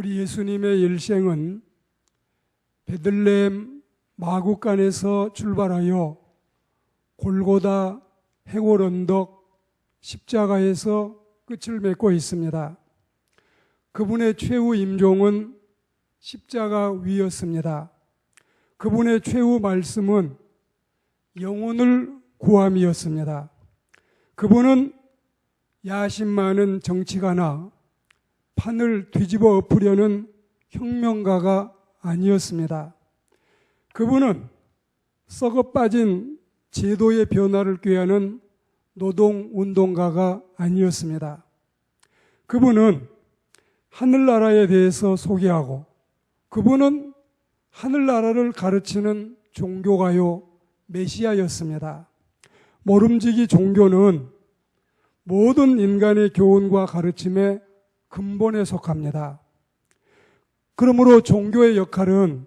우리 예수님의 일생은 베들레헴 마구간에서 출발하여 골고다 해골 언덕 십자가에서 끝을 맺고 있습니다. 그분의 최후 임종은 십자가 위였습니다. 그분의 최후 말씀은 영혼을 구함이었습니다. 그분은 야심 많은 정치가나 판을 뒤집어 엎으려는 혁명가가 아니었습니다. 그분은 썩어 빠진 제도의 변화를 꾀하는 노동운동가가 아니었습니다. 그분은 하늘나라에 대해서 소개하고 그분은 하늘나라를 가르치는 종교가요 메시아였습니다. 모름지기 종교는 모든 인간의 교훈과 가르침의 근본에 속합니다. 그러므로 종교의 역할은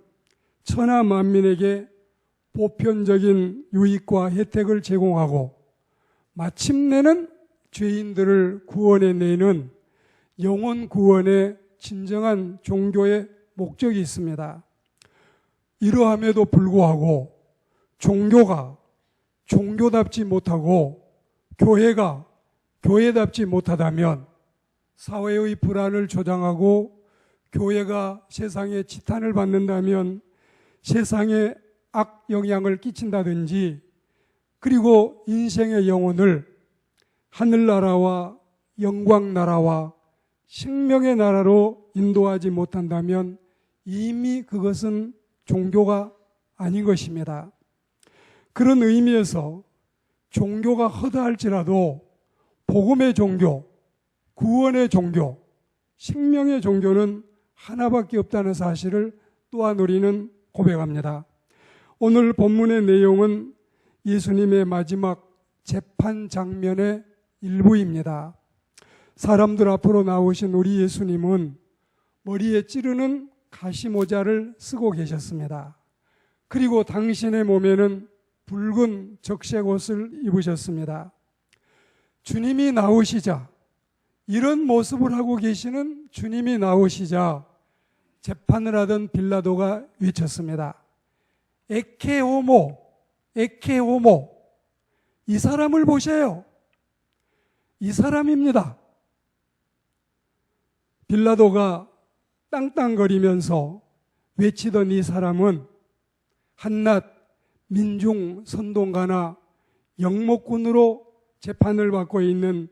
천하 만민에게 보편적인 유익과 혜택을 제공하고 마침내는 죄인들을 구원해내는 영혼 구원의 진정한 종교의 목적이 있습니다. 이러함에도 불구하고 종교가 종교답지 못하고 교회가 교회답지 못하다면 사회의 불안을 조장하고 교회가 세상에 지탄을 받는다면 세상에 악 영향을 끼친다든지 그리고 인생의 영혼을 하늘나라와 영광나라와 생명의 나라로 인도하지 못한다면 이미 그것은 종교가 아닌 것입니다. 그런 의미에서 종교가 허다할지라도 복음의 종교, 구원의 종교, 생명의 종교는 하나밖에 없다는 사실을 또한 우리는 고백합니다. 오늘 본문의 내용은 예수님의 마지막 재판 장면의 일부입니다. 사람들 앞으로 나오신 우리 예수님은 머리에 찌르는 가시모자를 쓰고 계셨습니다. 그리고 당신의 몸에는 붉은 적색 옷을 입으셨습니다. 주님이 나오시자, 이런 모습을 하고 계시는 주님이 나오시자 재판을 하던 빌라도가 외쳤습니다. 에케 호모, 에케 호모. 이 사람을 보세요. 이 사람입니다. 빌라도가 땅땅거리면서 외치던 이 사람은 한낱 민중 선동가나 영목군으로 재판을 받고 있는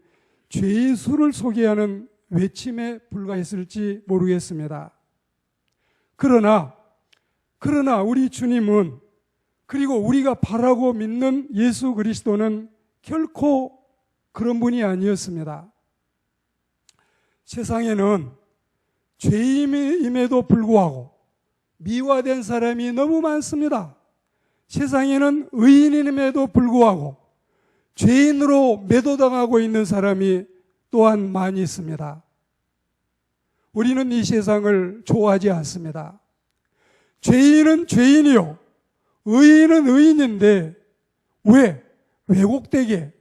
죄의 수를 소개하는 외침에 불과했을지 모르겠습니다. 그러나 우리 주님은 그리고 우리가 바라고 믿는 예수 그리스도는 결코 그런 분이 아니었습니다. 세상에는 죄인임에도 불구하고 미화된 사람이 너무 많습니다. 세상에는 의인임에도 불구하고 죄인으로 매도당하고 있는 사람이 또한 많이 있습니다. 우리는 이 세상을 좋아하지 않습니다. 죄인은 죄인이요, 의인은 의인인데 왜 왜곡되게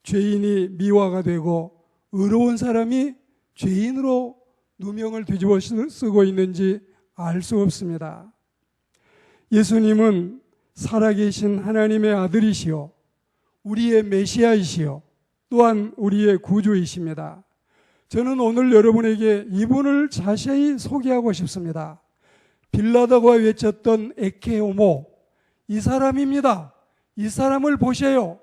죄인이 미화가 되고 의로운 사람이 죄인으로 누명을 뒤집어 쓰고 있는지 알 수 없습니다. 예수님은 살아계신 하나님의 아들이시요 우리의 메시아이시요 또한 우리의 구주이십니다. 저는 오늘 여러분에게 이분을 자세히 소개하고 싶습니다. 빌라도가 외쳤던 에케 호모, 이 사람입니다. 이 사람을 보세요.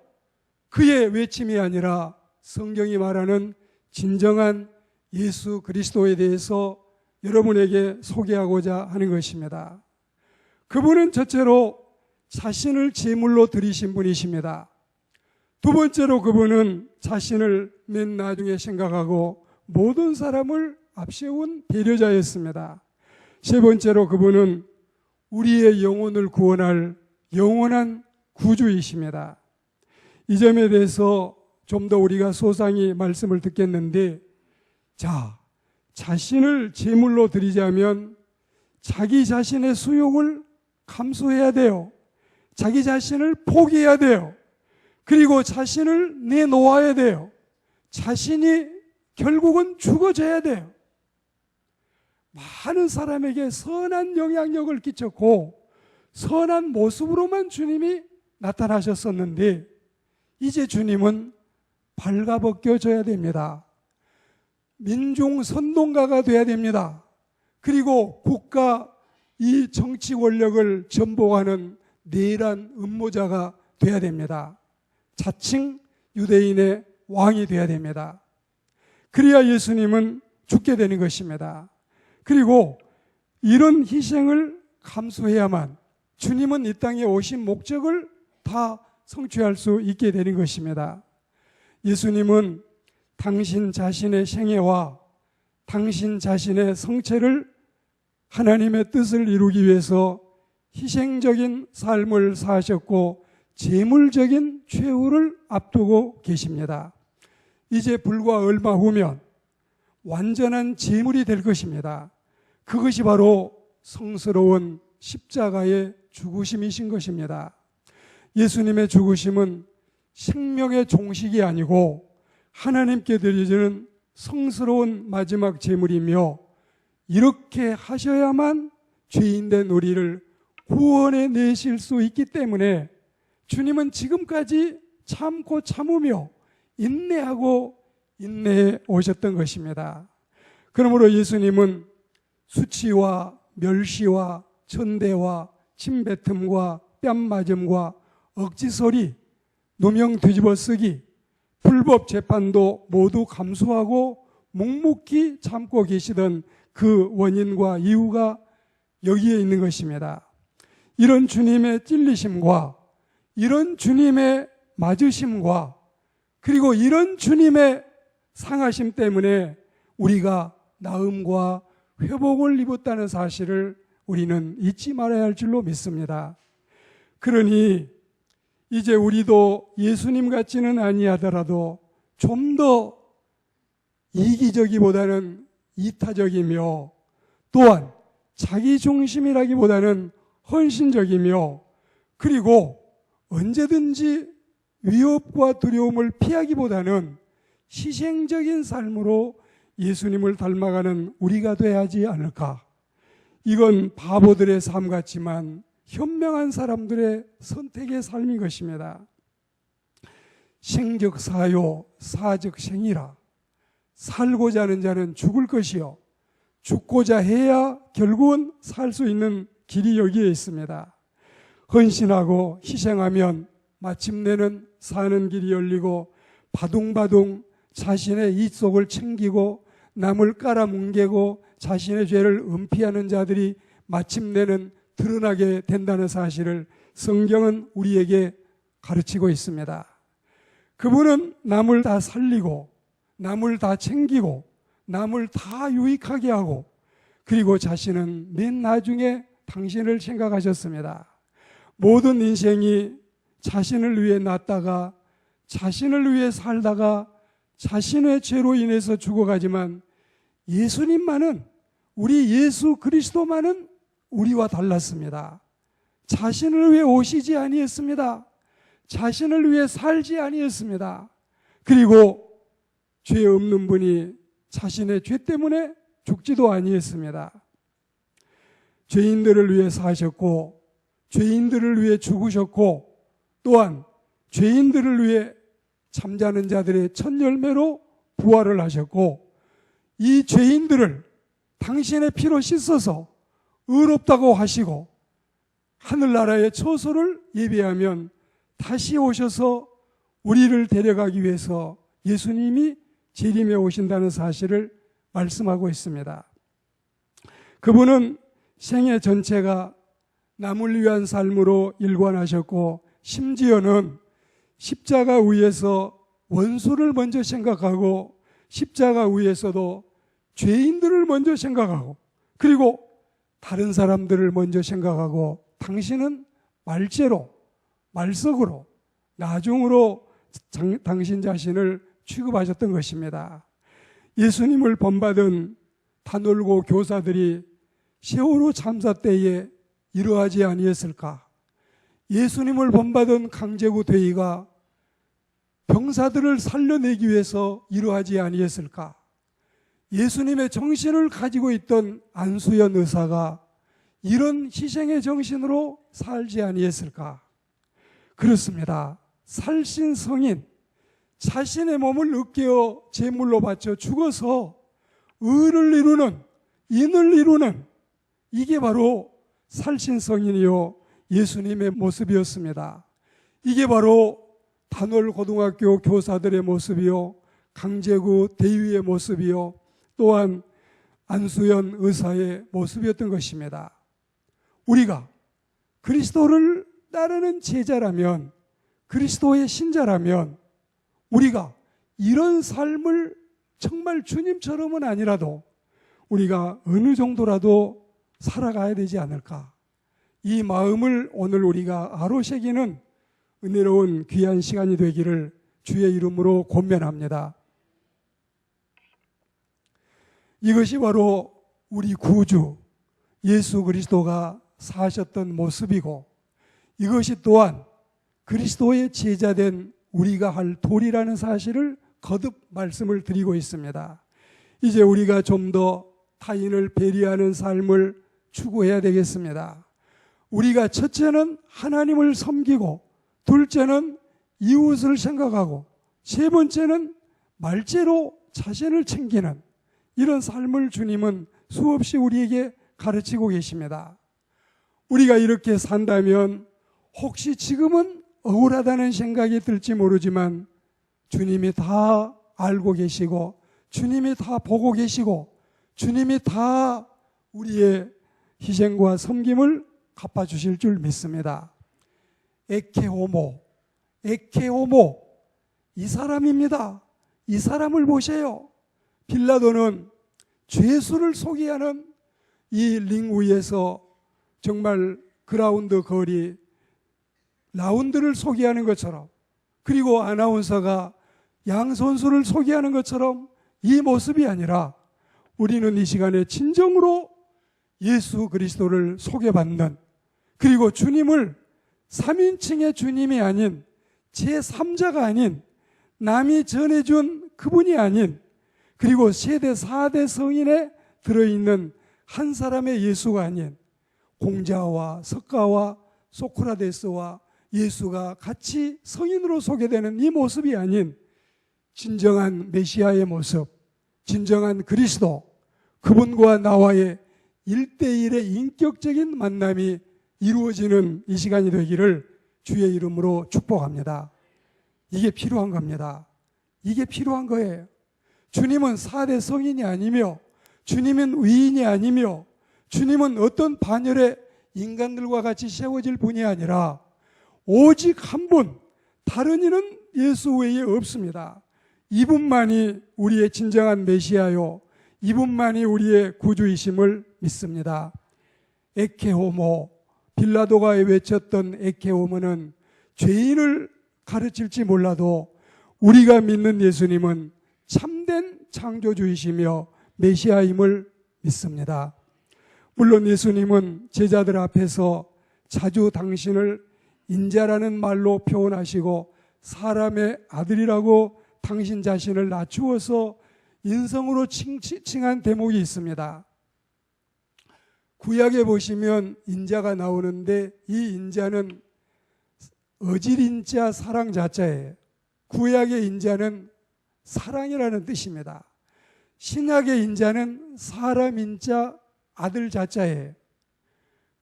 그의 외침이 아니라 성경이 말하는 진정한 예수 그리스도에 대해서 여러분에게 소개하고자 하는 것입니다. 그분은 첫째로 자신을 제물로 드리신 분이십니다. 두 번째로 그분은 자신을 맨 나중에 생각하고 모든 사람을 앞세운 배려자였습니다. 세 번째로 그분은 우리의 영혼을 구원할 영원한 구주이십니다. 이 점에 대해서 좀 더 우리가 소상히 말씀을 듣겠는데, 자신을 제물로 드리자면 자기 자신의 수욕을 감수해야 돼요. 자기 자신을 포기해야 돼요. 그리고 자신을 내놓아야 돼요. 자신이 결국은 죽어져야 돼요. 많은 사람에게 선한 영향력을 끼쳤고 선한 모습으로만 주님이 나타나셨었는데 이제 주님은 발가벗겨져야 됩니다. 민중 선동가가 돼야 됩니다. 그리고 국가 이 정치 권력을 전복하는 내란 음모자가 돼야 됩니다. 자칭 유대인의 왕이 돼야 됩니다. 그래야 예수님은 죽게 되는 것입니다. 그리고 이런 희생을 감수해야만 주님은 이 땅에 오신 목적을 다 성취할 수 있게 되는 것입니다. 예수님은 당신 자신의 생애와 당신 자신의 성체를 하나님의 뜻을 이루기 위해서 희생적인 삶을 사셨고 재물적인 최후를 앞두고 계십니다. 이제 불과 얼마 후면 완전한 재물이 될 것입니다. 그것이 바로 성스러운 십자가의 죽으심이신 것입니다. 예수님의 죽으심은 생명의 종식이 아니고 하나님께 드려지는 성스러운 마지막 제물이며 이렇게 하셔야만 죄인된 우리를 구원해 내실 수 있기 때문에 주님은 지금까지 참고 참으며 인내하고 인내해 오셨던 것입니다. 그러므로 예수님은 수치와 멸시와 천대와 침뱉음과 뺨맞음과 억지소리, 누명 뒤집어쓰기, 불법 재판도 모두 감수하고 묵묵히 참고 계시던 그 원인과 이유가 여기에 있는 것입니다. 이런 주님의 찔리심과 이런 주님의 맞으심과 그리고 이런 주님의 상하심 때문에 우리가 나음과 회복을 입었다는 사실을 우리는 잊지 말아야 할 줄로 믿습니다. 그러니 이제 우리도 예수님 같지는 아니하더라도 좀 더 이기적이보다는 이타적이며 또한 자기 중심이라기보다는 헌신적이며 그리고 언제든지 위협과 두려움을 피하기보다는 희생적인 삶으로 예수님을 닮아가는 우리가 돼야 하지 않을까. 이건 바보들의 삶 같지만 현명한 사람들의 선택의 삶인 것입니다. 생적 사요, 사적 생이라. 살고자 하는 자는 죽을 것이요 죽고자 해야 결국은 살 수 있는 길이 여기에 있습니다. 헌신하고 희생하면 마침내는 사는 길이 열리고 바둥바둥 자신의 이속을 챙기고 남을 깔아뭉개고 자신의 죄를 은폐하는 자들이 마침내는 드러나게 된다는 사실을 성경은 우리에게 가르치고 있습니다. 그분은 남을 다 살리고 남을 다 챙기고 남을 다 유익하게 하고 그리고 자신은 맨 나중에 당신을 생각하셨습니다. 모든 인생이 자신을 위해 났다가 자신을 위해 살다가 자신의 죄로 인해서 죽어가지만 예수님만은 우리 예수 그리스도만은 우리와 달랐습니다. 자신을 위해 오시지 아니했습니다. 자신을 위해 살지 아니했습니다. 그리고 죄 없는 분이 자신의 죄 때문에 죽지도 아니했습니다. 죄인들을 위해 사셨고 죄인들을 위해 죽으셨고 또한 죄인들을 위해 잠자는 자들의 첫 열매로 부활을 하셨고 이 죄인들을 당신의 피로 씻어서 의롭다고 하시고 하늘나라의 처소를 예비하면 다시 오셔서 우리를 데려가기 위해서 예수님이 재림해 오신다는 사실을 말씀하고 있습니다. 그분은 생애 전체가 남을 위한 삶으로 일관하셨고 심지어는 십자가 위에서 원수를 먼저 생각하고 십자가 위에서도 죄인들을 먼저 생각하고 그리고 다른 사람들을 먼저 생각하고 당신은 말죄로 말석으로 나중으로 당신 자신을 취급하셨던 것입니다. 예수님을 본받은 다놀고 교사들이 세월호 참사 때에 이러하지 아니했을까? 예수님을 본받은 강제구 대의가 병사들을 살려내기 위해서 이러하지 아니했을까? 예수님의 정신을 가지고 있던 안수연 의사가 이런 희생의 정신으로 살지 아니했을까? 그렇습니다. 살신 성인, 자신의 몸을 으깨어 제물로 바쳐 죽어서 의를 이루는, 인을 이루는, 이게 바로 살신 성인이요 예수님의 모습이었습니다. 이게 바로 단월고등학교 교사들의 모습이요, 강제구 대위의 모습이요, 또한 안수연 의사의 모습이었던 것입니다. 우리가 그리스도를 따르는 제자라면, 그리스도의 신자라면 우리가 이런 삶을 정말 주님처럼은 아니라도 우리가 어느 정도라도 살아가야 되지 않을까? 이 마음을 오늘 우리가 아로새기는 은혜로운 귀한 시간이 되기를 주의 이름으로 권면합니다. 이것이 바로 우리 구주 예수 그리스도가 사셨던 모습이고, 이것이 또한 그리스도의 제자된 우리가 할 도리라는 사실을 거듭 말씀을 드리고 있습니다. 이제 우리가 좀 더 타인을 배려하는 삶을 추구해야 되겠습니다. 우리가 첫째는 하나님을 섬기고, 둘째는 이웃을 생각하고, 세 번째는 말재로 자신을 챙기는 이런 삶을 주님은 수없이 우리에게 가르치고 계십니다. 우리가 이렇게 산다면 혹시 지금은 억울하다는 생각이 들지 모르지만 주님이 다 알고 계시고, 주님이 다 보고 계시고, 주님이 다 우리의 희생과 섬김을 갚아주실 줄 믿습니다. 에케호모, 에케호모, 이 사람입니다. 이 사람을 보세요. 빌라도는 죄수를 소개하는 이 링 위에서 정말 그라운드 거리 라운드를 소개하는 것처럼, 그리고 아나운서가 양 선수를 소개하는 것처럼 이 모습이 아니라 우리는 이 시간에 진정으로 예수 그리스도를 소개받는, 그리고 주님을 3인칭의 주님이 아닌 제3자가 아닌 남이 전해준 그분이 아닌, 그리고 세대 4대 성인에 들어있는 한 사람의 예수가 아닌 공자와 석가와 소크라테스와 예수가 같이 성인으로 소개되는 이 모습이 아닌 진정한 메시아의 모습, 진정한 그리스도, 그분과 나와의 1대1의 인격적인 만남이 이루어지는 이 시간이 되기를 주의 이름으로 축복합니다. 이게 필요한 겁니다. 이게 필요한 거예요. 주님은 4대 성인이 아니며, 주님은 위인이 아니며, 주님은 어떤 반열의 인간들과 같이 세워질 분이 아니라 오직 한 분, 다른 이는 예수 외에 없습니다. 이분만이 우리의 진정한 메시아요, 이분만이 우리의 구주이심을 믿습니다. 에케호모, 빌라도가 외쳤던 에케호모는 죄인을 가르칠지 몰라도 우리가 믿는 예수님은 참된 창조주이시며 메시아임을 믿습니다. 물론 예수님은 제자들 앞에서 자주 당신을 인자라는 말로 표현하시고 사람의 아들이라고 당신 자신을 낮추어서 인성으로 칭한 대목이 있습니다. 구약에 보시면 인자가 나오는데 이 인자는 어질인자 사랑 자자예요. 구약의 인자는 사랑이라는 뜻입니다. 신약의 인자는 사람 인자 아들 자자예요.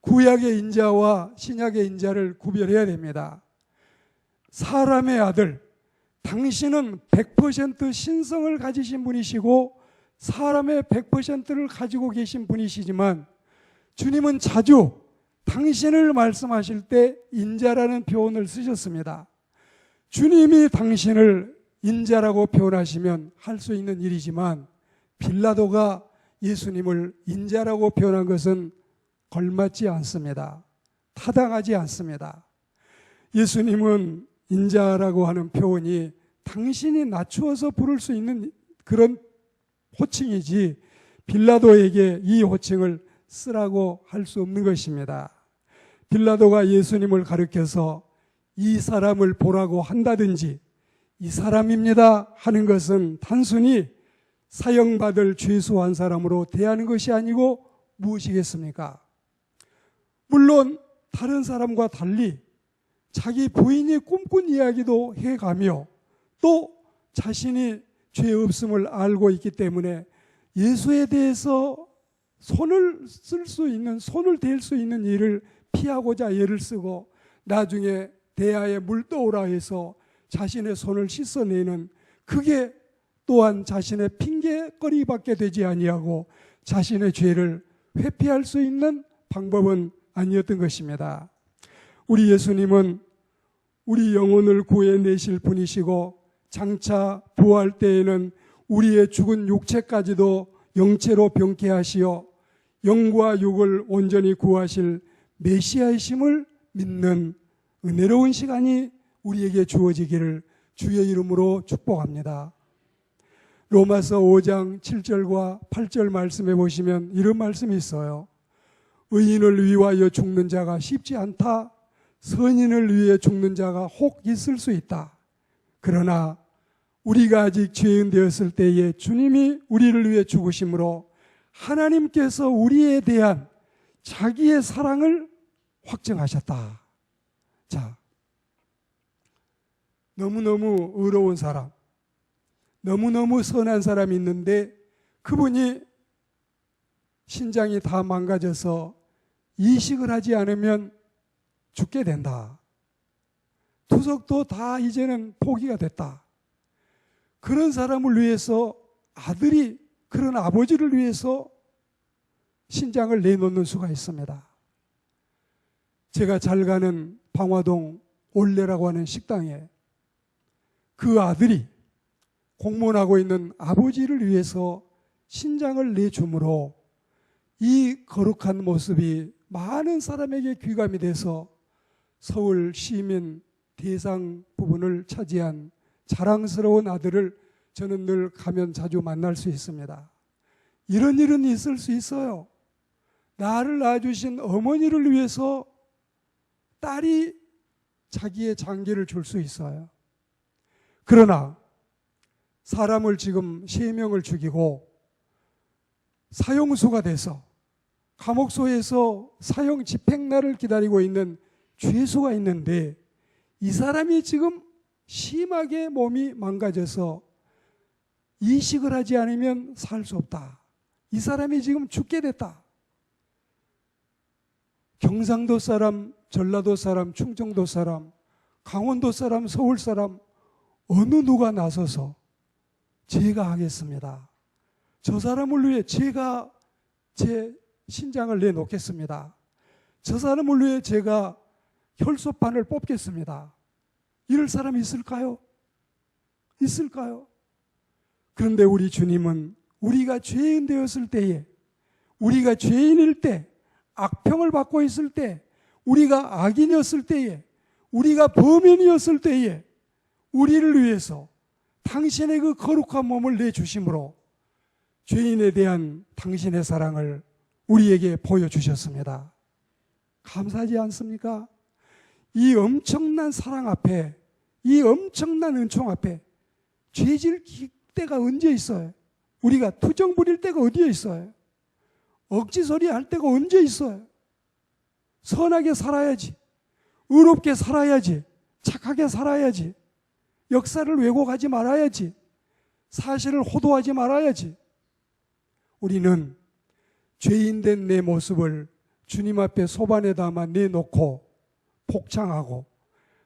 구약의 인자와 신약의 인자를 구별해야 됩니다. 사람의 아들, 당신은 100% 신성을 가지신 분이시고 사람의 100%를 가지고 계신 분이시지만 주님은 자주 당신을 말씀하실 때 인자라는 표현을 쓰셨습니다. 주님이 당신을 인자라고 표현하시면 할 수 있는 일이지만 빌라도가 예수님을 인자라고 표현한 것은 걸맞지 않습니다. 타당하지 않습니다. 예수님은 인자라고 하는 표현이 당신이 낮추어서 부를 수 있는 그런 호칭이지 빌라도에게 이 호칭을 쓰라고 할 수 없는 것입니다. 빌라도가 예수님을 가리켜서 이 사람을 보라고 한다든지 이 사람입니다 하는 것은 단순히 사형받을 최소한 사람으로 대하는 것이 아니고 무엇이겠습니까? 물론 다른 사람과 달리 자기 부인이 꿈꾼 이야기도 해가며 또 자신이 죄 없음을 알고 있기 때문에 예수에 대해서 손을 댈 수 있는 일을 피하고자 애를 쓰고 나중에 대야에 물 떠오라 해서 자신의 손을 씻어내는, 그게 또한 자신의 핑계거리밖에 되지 아니하고 자신의 죄를 회피할 수 있는 방법은 아니었던 것입니다. 우리 예수님은 우리 영혼을 구해내실 분이시고 장차 부활 때에는 우리의 죽은 육체까지도 영체로 병케 하시어 영과 육을 온전히 구하실 메시아이심을 믿는 은혜로운 시간이 우리에게 주어지기를 주의 이름으로 축복합니다. 로마서 5장 7절과 8절 말씀에 보시면 이런 말씀이 있어요. 의인을 위하여 죽는 자가 쉽지 않다. 선인을 위해 죽는 자가 혹 있을 수 있다. 그러나 우리가 아직 죄인 되었을 때에 주님이 우리를 위해 죽으심으로 하나님께서 우리에 대한 자기의 사랑을 확증하셨다. 자, 너무너무 의로운 사람, 너무너무 선한 사람이 있는데 그분이 신장이 다 망가져서 이식을 하지 않으면 죽게 된다. 투석도 다 이제는 포기가 됐다. 그런 사람을 위해서 아들이 그런 아버지를 위해서 신장을 내놓는 수가 있습니다. 제가 잘 가는 방화동 올레라고 하는 식당에 그 아들이 공무원하고 있는 아버지를 위해서 신장을 내줌으로 이 거룩한 모습이 많은 사람에게 귀감이 돼서 서울 시민 대상 부분을 차지한 자랑스러운 아들을 저는 늘 가면 자주 만날 수 있습니다. 이런 일은 있을 수 있어요. 나를 낳아주신 어머니를 위해서 딸이 자기의 장기를 줄 수 있어요. 그러나 사람을 지금 3명을 죽이고 사형수가 돼서 감옥소에서 사형 집행날을 기다리고 있는 죄수가 있는데 이 사람이 지금 심하게 몸이 망가져서 이식을 하지 않으면 살 수 없다. 이 사람이 지금 죽게 됐다. 경상도 사람, 전라도 사람, 충청도 사람, 강원도 사람, 서울 사람 어느 누가 나서서 제가 하겠습니다. 저 사람을 위해 제가 제 신장을 내놓겠습니다. 저 사람을 위해 제가 혈소판을 뽑겠습니다. 이럴 사람이 있을까요? 있을까요? 그런데 우리 주님은 우리가 죄인 되었을 때에, 우리가 죄인일 때, 악평을 받고 있을 때, 우리가 악인이었을 때에, 우리가 범인이었을 때에 우리를 위해서 당신의 그 거룩한 몸을 내주심으로 죄인에 대한 당신의 사랑을 우리에게 보여주셨습니다. 감사하지 않습니까? 이 엄청난 사랑 앞에, 이 엄청난 은총 앞에 죄질 때가 언제 있어요? 우리가 투정 부릴 때가 어디에 있어요? 억지소리 할 때가 언제 있어요? 선하게 살아야지, 의롭게 살아야지, 착하게 살아야지, 역사를 왜곡하지 말아야지, 사실을 호도하지 말아야지. 우리는 죄인된 내 모습을 주님 앞에 소반에 담아 내놓고 복창하고,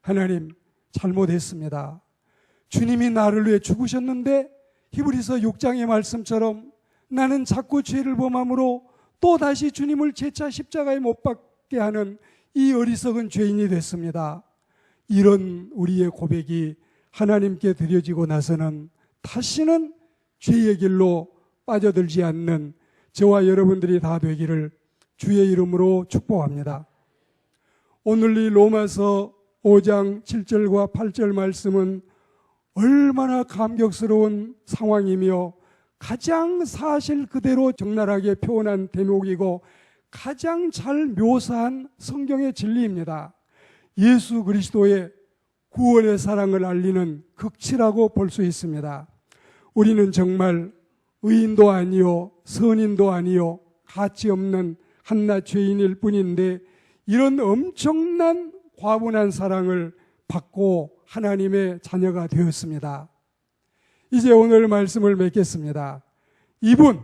하나님 잘못했습니다. 주님이 나를 위해 죽으셨는데 히브리서 6장의 말씀처럼 나는 자꾸 죄를 범함으로 또다시 주님을 재차 십자가에 못 박게 하는 이 어리석은 죄인이 됐습니다. 이런 우리의 고백이 하나님께 드려지고 나서는 다시는 죄의 길로 빠져들지 않는 저와 여러분들이 다 되기를 주의 이름으로 축복합니다. 오늘 이 로마서 5장 7절과 8절 말씀은 얼마나 감격스러운 상황이며 가장 사실 그대로 적나라하게 표현한 대목이고 가장 잘 묘사한 성경의 진리입니다. 예수 그리스도의 구원의 사랑을 알리는 극치라고 볼 수 있습니다. 우리는 정말 의인도 아니요 선인도 아니요 가치 없는 한낱 죄인일 뿐인데 이런 엄청난 과분한 사랑을 받고 하나님의 자녀가 되었습니다. 이제 오늘 말씀을 맺겠습니다. 이분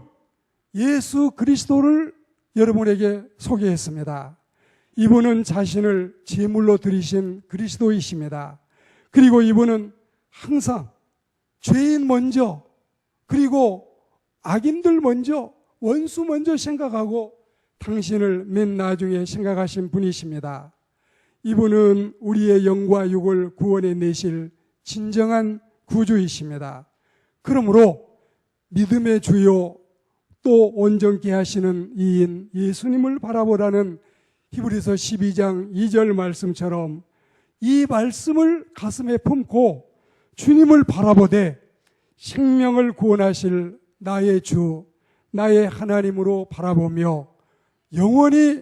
예수 그리스도를 여러분에게 소개했습니다. 이분은 자신을 제물로 드리신 그리스도이십니다. 그리고 이분은 항상 죄인 먼저, 그리고 악인들 먼저, 원수 먼저 생각하고 당신을 맨 나중에 생각하신 분이십니다. 이분은 우리의 영과 육을 구원해 내실 진정한 구주이십니다. 그러므로 믿음의 주요 또 온전케 하시는 이인 예수님을 바라보라는 히브리서 12장 2절 말씀처럼 이 말씀을 가슴에 품고 주님을 바라보되 생명을 구원하실 나의 주, 나의 하나님으로 바라보며 영원히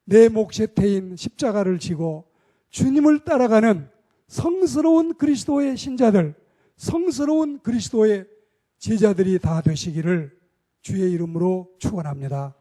내 몫에 태인 십자가를 지고 주님을 따라가는 성스러운 그리스도의 신자들, 성스러운 그리스도의 제자들이 다 되시기를 주의 이름으로 축원합니다.